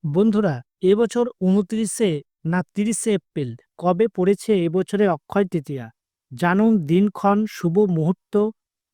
বন্ধুরা, এবছর ২৯-এ না ৩০-এ এপ্রিল কবে পড়েছে এবছরের অক্ষয় তৃতীয়া? জানুন দিনক্ষণ, শুভ মুহূর্ত,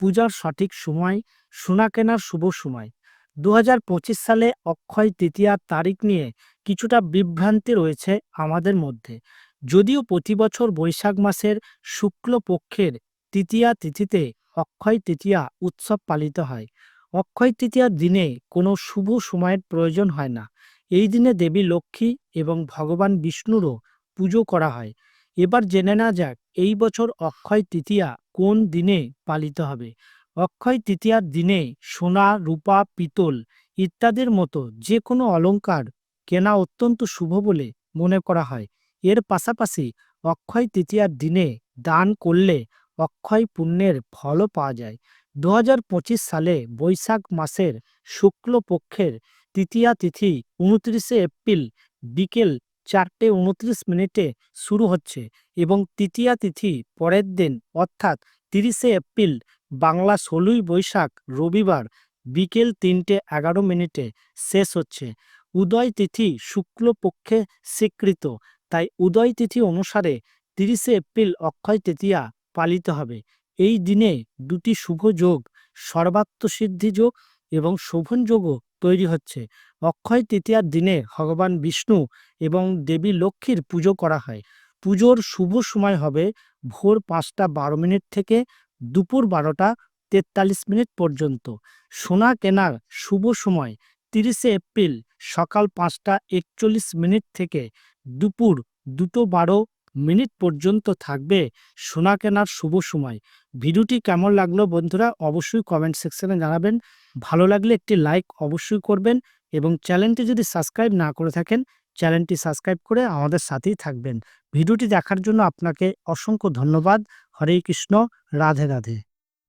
পূজার সঠিক সময়, সোনা কেনার শুভ সময়। ২০২৫ সালে অক্ষয় তৃতীয়ার তারিখ নিয়ে কিছুটা বিভ্রান্তি রয়েছে আমাদের মধ্যে। যদিও প্রতি বছর বৈশাখ মাসের শুক্ল পক্ষের তৃতীয়া তিথিতে অক্ষয় তৃতীয়া উৎসব পালিত হয়। অক্ষয় তৃতীয়ার দিনে কোনো শুভ সময়ের প্রয়োজন হয় না। এই দিনে দেবী লক্ষ্মী এবং ভগবান বিষ্ণুরও পুজো করা হয়। এবার জেনে নেওয়া যাক এই বছর অক্ষয় তৃতীয়া কোন দিনে পালিত হবে। অক্ষয় তৃতীয়ার দিনে সোনা, রূপা, পিতল ইত্যাদির মতো যে কোনো অলংকার কেনা অত্যন্ত শুভ বলে মনে করা হয়। এর পাশাপাশি অক্ষয় তৃতীয়ার দিনে দান করলে অক্ষয় পুণ্যের ফলও পাওয়া যায়। ২০২৫ সালে বৈশাখ মাসের শুক্ল পক্ষের তৃতীয়া তিথি ২৯ এপ্রিল বিকেল ৪:২৯ শুরু হচ্ছে এবং তৃতীয়া তিথি পরের দিন অর্থাৎ ৩০ এপ্রিল বাংলা ১৬ই বৈশাখ রবিবার বিকেল ৩:১১ শেষ হচ্ছে। উদয় তিথি শুক্ল পক্ষে স্বীকৃত, তাই উদয় তিথি অনুসারে ৩০ এপ্রিল অক্ষয় তৃতীয়া পালিত হবে। এই দিনে দুটি শুভ যোগ, সর্বাত্মসিদ্ধি যোগ এবং শোভন যোগও তৈরি হচ্ছে। অক্ষয় তৃতীয়ার দিনে ভগবান বিষ্ণু এবং দেবী লক্ষ্মীর পুজো করা হয়। পুজোর শুভ সময় হবে ভোর ৫:১২ থেকে দুপুর ১২:৪৩ পর্যন্ত। সোনা কেনার শুভ সময় ৩০ এপ্রিল সকাল ৫:৪১ থেকে দুপুর ২:১২ পর্যন্ত থাকবে সোনা কেনার শুভ সময়। ভিডিওটি কেমন লাগলো বন্ধুরা অবশ্যই কমেন্ট সেকশনে জানাবেন। ভালো লাগলে একটি লাইক অবশ্যই করবেন এবং চ্যানেলটি যদি সাবস্ক্রাইব না করে থাকেন চ্যানেলটি সাবস্ক্রাইব করে আমাদের সাথেই থাকবেন। ভিডিওটি দেখার জন্য আপনাকে অসংখ্য ধন্যবাদ। হরে কৃষ্ণ, রাধে রাধে।